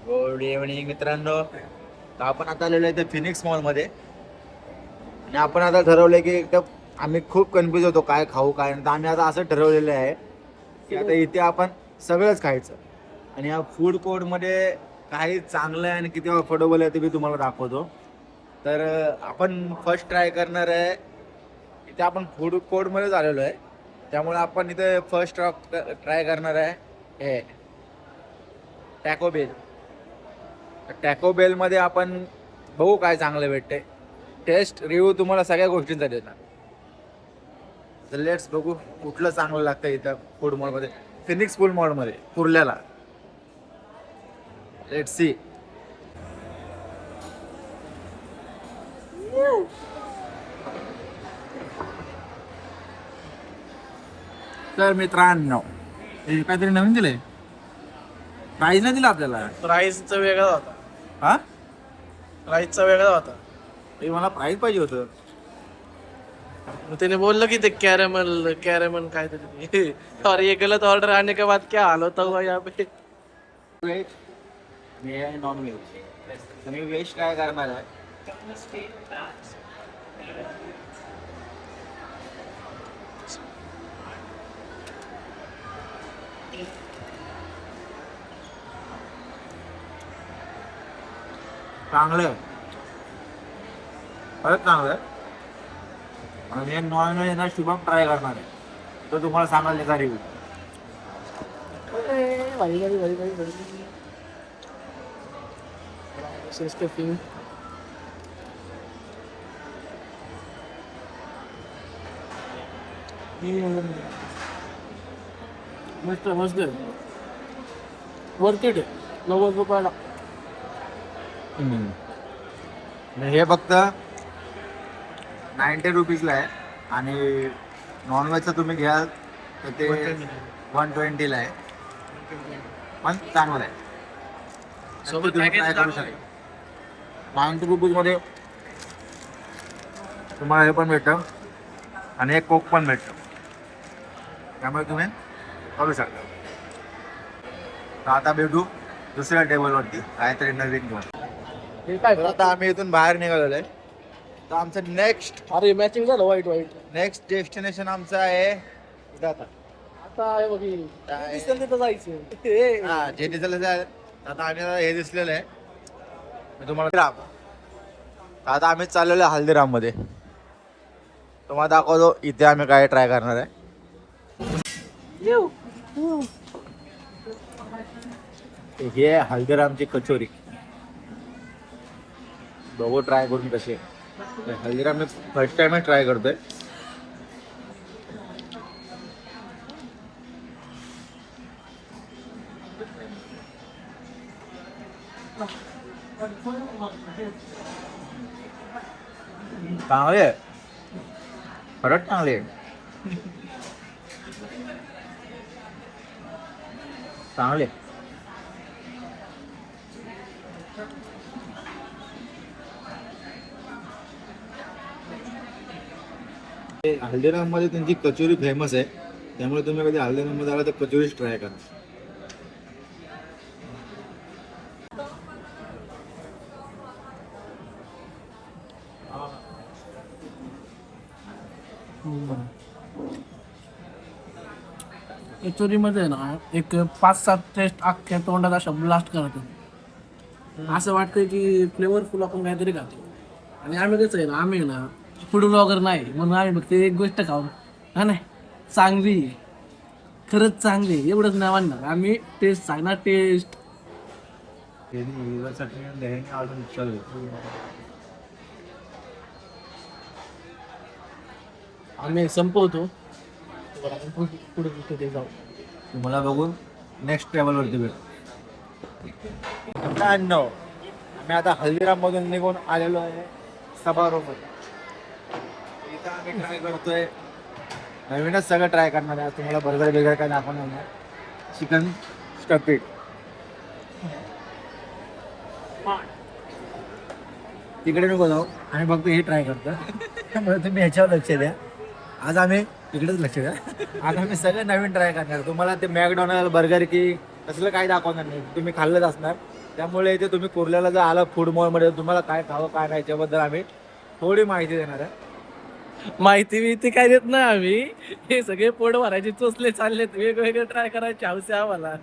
Good evening मित्रांनो. तर आपण आता आलेलो आहे फिनिक्स मॉलमध्ये आणि आपण आता ठरवलं की एकदम आम्ही खूप कन्फ्यूज होतो काय खाऊ काय नाही. तर आम्ही आता असं ठरवलेलं आहे की आता इथे आपण सगळंच खायचं आणि या फूड कोर्टमध्ये काही चांगलं आहे आणि किती अफोर्डेबल आहे ते मी तुम्हाला दाखवतो. तर आपण फर्स्ट ट्राय करणार आहे. इथे आपण फूड कोर्टमध्येच आलेलो आहे त्यामुळे आपण इथे फर्स्ट ट्राय करणार आहे हे टॅको बेल. टॅको बेलमध्ये आपण बघू काय चांगलं भेटते. टेस्ट रिव्ह्यू तुम्हाला सगळ्या गोष्टींचा देणार. तर लेट्स बघू कुठलं चांगलं लागतं इथं फूड मॉलमध्ये. फिनिक्स फूड मॉलमध्ये कुर्ल्याला. Let's see. तर मित्रांनो हे काहीतरी नवीन दिलंय. प्राईज नाही दिला आपल्याला. प्राईसचा वेगळा होता. हा प्राईसचा वेगळा होता. हे मला प्राईज पाहिजे होतं. मग त्याने बोललं की ते कॅरेमल काहीतरी और ये गलत ऑर्डर आने के बाद क्या हाल होता हुआ यहाँ पे. व्हेज मी आहे नॉन व्हेज. तर मी व्हेज ट्राय करणार आहे. चांगलं आहे. खरंच चांगलं आहे. आणि हे नॉन व्हेज ना शुभम ट्राय करणार आहे तर तुम्हाला सांगाल त्याचा रिव्ह्यू. मस्त मस्त वरती 90 रुपयाला. हे फक्त 90 रुपीजला आहे आणि नॉनव्हेजचं तुम्ही घ्याल तर ते 120ला आहे. पण चांगलं आहे. सोबत तुम्ही package try करू चांगलं आहे. शकता. 90 रुपीजमध्ये तुम्हाला हे पण भेटतं आणि एक कोक पण भेटतं. त्यामुळे तुम्ही करू शकता. तर आता भेटू दुसऱ्या टेबलवरती काहीतरी नवीन घेऊन. हे काय तर आता आम्ही इथून बाहेर निघालेलो आहे. तर आमचं अरे मॅचिंग झालं वाईट नेक्स्ट डेस्टिनेशन आमचं आहे कुठं आता? आता हे बघ काय? दिसेल तिथं जायचं. हा जे दिसलं ते आता आम्ही हे दिसलेलं आहे मी तुम्हाला. आता आम्ही चाललेलो आहे हल्दीराम मध्ये. तुम्हाला दाखवतो इथे आम्ही काय ट्राय करणार आहे. ही आहे हल्दीरामची कचोरी. बघू ट्राय करून कशी आहे. हल्दीराम मी फर्स्ट टाइमच ट्राय करतोय. चांगली आहे. खरंच चांगली आहे. चांगली आहे. हल्दीराम मध्ये त्यांची कचोरी फेमस आहे त्यामुळे तुम्ही कधी हल्दीराम मध्ये आला तर कचोरीच ट्राय करा. कचोरीमध्ये ना एक 5-7 टेस्ट अख्ख्या तोंडात अशा ब्लास्ट करतात. असं वाटतंय की फ्लेवरफुल आपण काहीतरी खातो. आणि आम्ही कसं आहे ना आम्ही ना फूड ब्लॉगर नाही म्हणून आम्ही फक्त एक गोष्ट खाऊ हा नाही चांगली खरंच चांगली एवढंच नाही म्हणणार आम्ही. टेस्ट सांगणार टेस्ट. आम्ही संपवतो पुढे कुठे जाऊ. तुम्हाला बघून नेक्स्ट टेबलवरती भेट. आम्ही आता हल्दीराम मधून निघून आलेलो आहे सभारोमध्ये. इथं आम्ही ट्राय करतोय नवीनच सगळं ट्राय करणार आहे. तुम्हाला बर्गर बिर्गर काय दाखवणार नाही. Chicken stuffing. तिकडे नको जाऊ आम्ही फक्त हे ट्राय करतो. त्यामुळे तुम्ही ह्याच्यावर लक्ष द्या. आज आम्ही इकडेच लक्ष द्या. आज आम्ही सगळं नवीन ट्राय करणार. तुम्हाला ते मॅकडॉनल्ड बर्गर की तसलं काही दाखवणार नाही, तुम्ही खाल्लंच असणार. त्यामुळे इथे तुम्ही कुर्ल्याला जर आला फूड मॉलमध्ये तुम्हाला काय खावं काय नाही याच्याबद्दल आम्ही थोडी माहिती देणार आहे. माहिती बिहिती काय देत नाही आम्ही. हे सगळे पोट भरायचे चोचले चाललेत, वेगवेगळे ट्राय करायचे हौस आहे आम्हाला.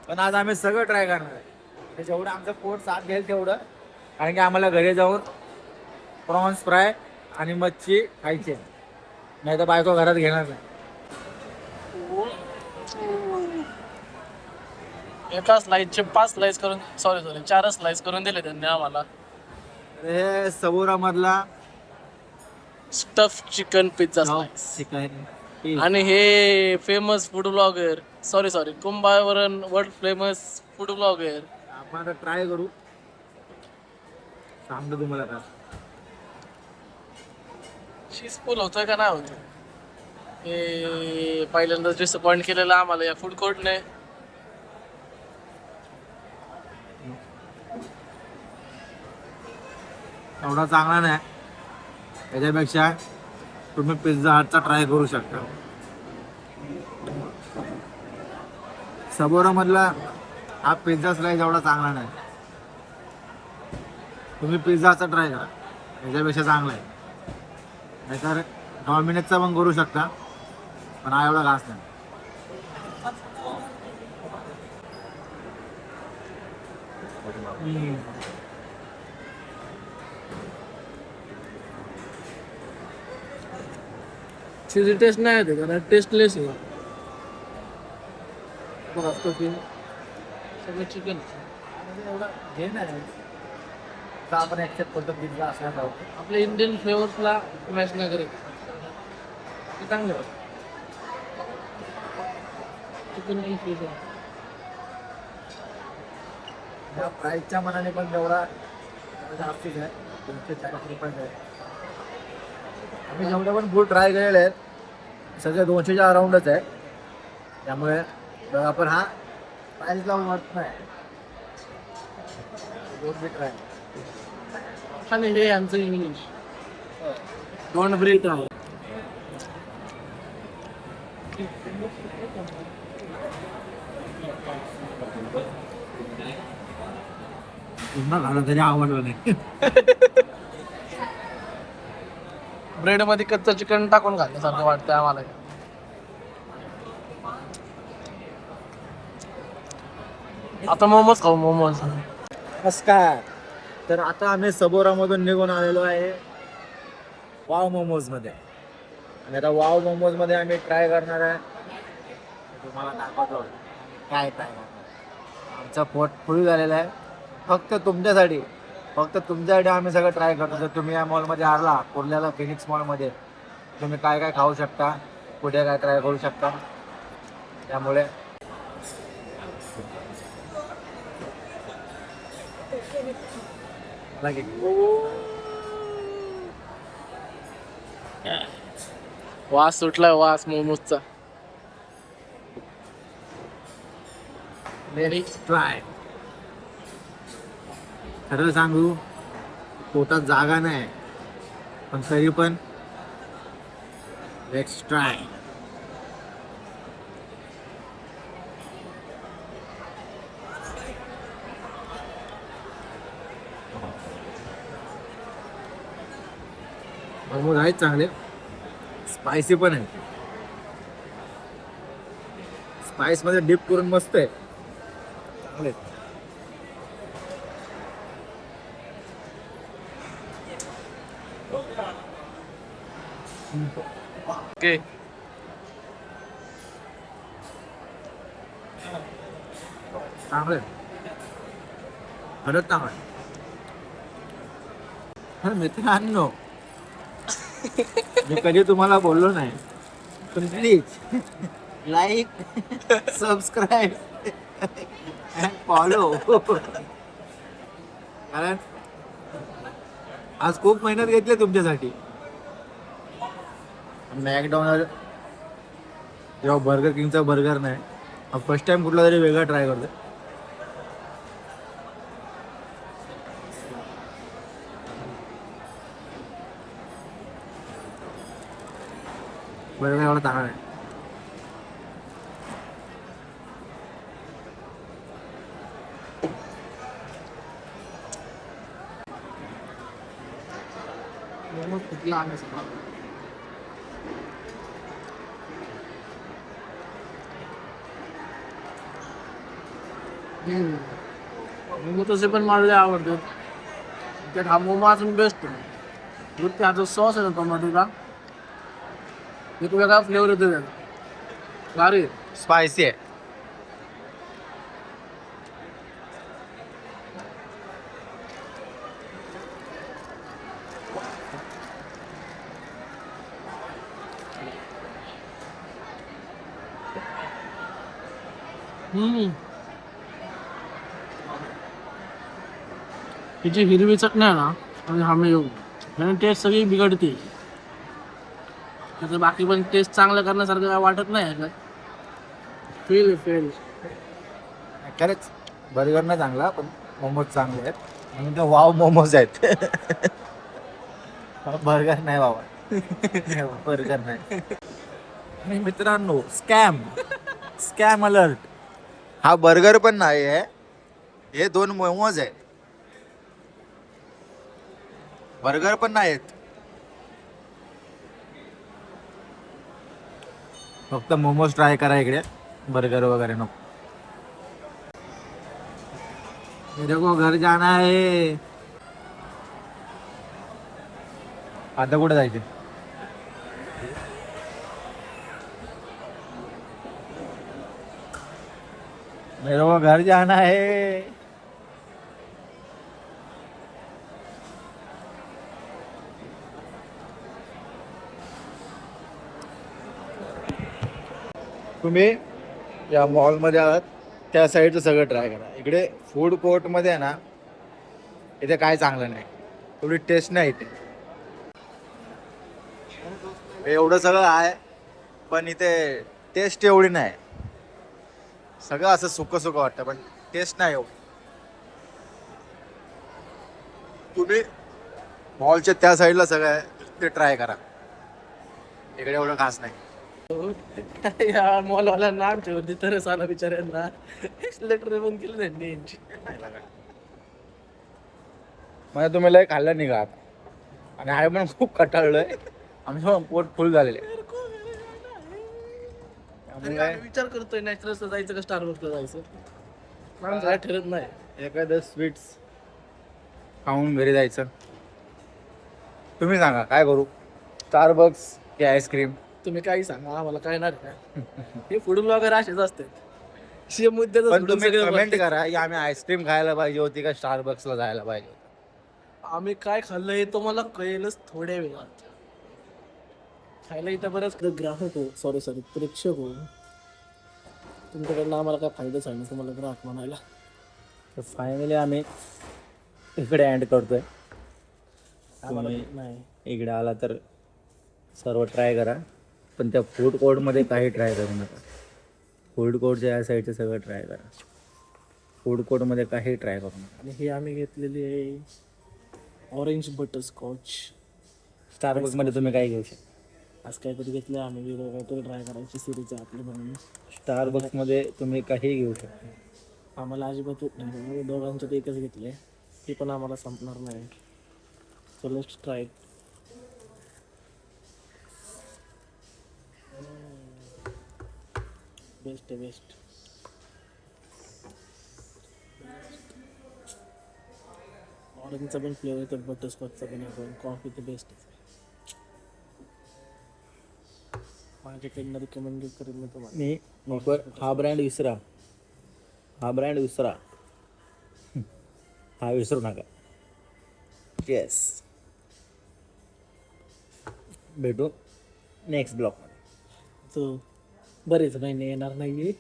पण आज आम्ही सगळं ट्राय करणार आहे. आणि जेवढं आमचं पोट साथ घेईल तेवढं, कारण की आम्हाला घरी जाऊन प्रॉन्स फ्राय आणि मच्छी खायची आहे. नाही तर बायको घरात घेणार नाही. एका स्लाइसचे 5 स्लाइस करून, सॉरी 4 स्लाइस करून दिले त्यांनी आम्हाला. हे सबुरा मधला stuff chicken pizza slice. Chicken आणि हे फेमस फूड ब्लॉगर, सॉरी कुंभावरण वर्ल्ड फेमस फूड ब्लॉगर. आपण आता ट्राय करू, सांगतो तुम्हाला का. शिसफुल होतोय का नाही होतोय हे पहिल्यांदाच डिसअपॉइंट केलेलं आम्हाला या फूड कोर्टने. एवढा चांगला नाही, त्याच्यापेक्षा तुम्ही पिझ्झा हटचा ट्राय करू शकता. सबोरा मधला हा पिझ्झा स्लाइस एवढा चांगला नाही, तुम्ही पिझ्झाचा ट्राय करा, त्याच्यापेक्षा चांगला आहे. नाहीतर डॉमिनोजचा पण करू शकता, पण हा एवढा घास नाही. चिली टेस्ट नाही येते कारण टेस्टलेस आहे. सगळं चिकन हे नाही आपण ऍक्सेप्ट करतो पिझ्झा असला आपल्या इंडियन फ्लेवर्सला मॅच नाही करत. ते चांगलं चिकन या प्राईसच्या मनाने पण जेवढा जास्तीच आहे, 240 रुपये आहे. आम्ही जेवढे पण फूड ट्राय केलेले आहेत सगळे 200च्या अराउंडच आहे. त्यामुळे आपण हा प्राईस लावून वाटत नाही. ट्राय आणि हे यांचं इंग्लिश डोंट ब्रीथ आहे. पुन्हा झालं तरी आवडलं नाही. ब्रेड मध्ये कच्चं चिकन टाकून घालण्यासारखं वाटतंय आम्हाला. आता मोमोज खाऊ मोमोज. नमस्कार. तर आता आम्ही सबोरामधून निघून आलेलो आहे वाव मोमोज मध्ये. आणि आता वाव मोमोज मध्ये आम्ही ट्राय करणार आहे. तुम्हाला दाखवतो काय ट्राय करणार. आमचा पोट फुल झालेला आहे फक्त तुमच्यासाठी. फक्त तुमच्यासाठी आम्ही सगळं ट्राय करतो. जर तुम्ही या मॉलमध्ये आला कुर्ल्याला फिनिक्स मॉलमध्ये, तुम्ही काय काय खाऊ शकता, कुठे काय ट्राय करू शकता. त्यामुळे वास सुटलाय वास मोमोजचा. ट्राय. खरं सांगू पोटात जागा नाही, पण तरी पण लेट्स ट्राय. मोमोज आहेत चांगले, स्पायसी पण आहे. स्पाइस मध्ये डिप करून मस्त आहे, चांगले. ओके चांगले, खरंच चांगलं. मित्रांनो, मी कधी तुम्हाला बोललो नाही, पण प्लीज लाईक, सबस्क्राईब फॉलो. कारण आज खूप मेहनत घेतली तुमच्यासाठी. मॅकडॉनल्ड जेव्हा बर्गर किंगचा बर्गर नाही, फर्स्ट टाइम कुठला तरी वेगळा ट्राय करतो. बर्गर एवढा चांगला आहे. मोमोज खूप लहान आहे सगळं. मोमो तसे पण मला लय आवडतात. त्यात हा मोमो अजून बेस्ट आहे. त्याचा सॉस आहे ना टोमॅटोचा, एक वेगळा फ्लेवर येतो त्याचा. भारी आहे. स्पायसी आहे. तिची हिरवी चटणी आहे ना आणि आम्ही येऊ आणि टेस्ट सगळी बिघडते. त्याचं बाकी पण टेस्ट चांगलं करण्यासारखं काय वाटत नाही का. Fail fail. खरंच बर्गर नाही चांगला पण मोमोज चांगले आहेत. म्हणून ते वाव मोमोज आहेत. बर्गर नाही बाबा. बर्गर नाही. आणि मित्रांनो स्कॅम अलर्ट. हा बर्गर पण नाही आहे, हे 2 मोमोज आहेत. बर्गर पण नाही आहेत, फक्त मोमोज ट्राय करा इकडे, बर्गर वगैरे नको. मेरे को घर जाना है. आता कुठे जायचे? मेरे को घर जाना है. तुम्ही या मॉलमध्ये आहात त्या साईडचं सगळं ट्राय करा. इकडे फूड कोर्टमध्ये आहे ना, इथे काय चांगलं नाही, एवढी टेस्ट नाही इथे. एवढं सगळं आहे पण इथे टेस्ट एवढी नाही. सगळं असं सुकं सुकं वाटतं पण टेस्ट नाही एवढी. तुम्ही मॉलच्या त्या साईडला सगळं आहे ते ट्राय करा, इकडे एवढं खास नाही. या मॉलवाल्यांना आमच्यावरती तरच आला बिचाऱ्यांना. एक्सलेटर पण केलं त्यांनी यांची. म्हणजे तुम्ही लय खाल्लं निघा आणि आहे पण खूप कटाळलोय. आमचं पण पोट फुल झालेले. विचार करतोय नॅचरल्सला जायचं का स्टारबक्सला जायचं. मला काय ठरत नाही. एखादं स्वीट्स खाऊन घरी जायचं. तुम्ही सांगा काय करू, स्टारबक्स की आईस्क्रीम? तुम्ही काही सांगा आम्हाला काय नाही काय. हे फूड ब्लॉगर असेच असतात. मुद्द्याचं पण सोडून तुम्ही सगळं कमेंट बघतात. करा की आम्ही आईस्क्रीम खायला पाहिजे होती का स्टारबक्सला जायला पाहिजे होतं. आम्ही काय खाल्लं हे तुम्हाला कळेलच थोड्या वेळात. खायला इथं बरंच ग्राहक हो, सॉरी प्रेक्षक हो. तुमच्याकडनं आम्हाला काय फायदा सांगणार तुम्हाला ग्राहक म्हणायला. तर फायनली आम्ही इकडे एंड करतोय. तुम्ही नाही इकडे आला तर सर्व ट्राय करा, पण त्या फूड कोर्टमध्ये काही ट्राय करू नका. फूड कोर्टच्या या साईडचं सगळं ट्राय करा. फूड कोर्टमध्ये काही ट्राय करू नका. आणि हे आम्ही घेतलेली आहे ऑरेंज बटरस्कॉच. स्टारबक्समध्ये तुम्ही काय घेऊ शकता. आज काहीतरी घेतलं आम्ही, वेगळं काहीतरी ट्राय करायची सिरीज आहे आपली म्हणून. स्टारबक्समध्ये तुम्ही काही घेऊ शकता. आम्हाला अजिबात होत नाही, दोघांचं ते एकच घेतलं आहे. ते पण आम्हाला संपणार नाही. So let's try. बेस्ट आहे बेस्ट. ऑरेंजचा पण फ्लेवर येतो, बटरस्कॉचचा पण येतो, कॉफी तर बेस्ट आहे. माझ्याकडनं रिकमेंड करेन मी तुम्हाला. हा ब्रँड विसरा, हा ब्रँड विसरा, हा विसरू नका. येस, भेटू नेक्स्ट ब्लॉगमध्ये. तो बरेच महिने येणार नाही.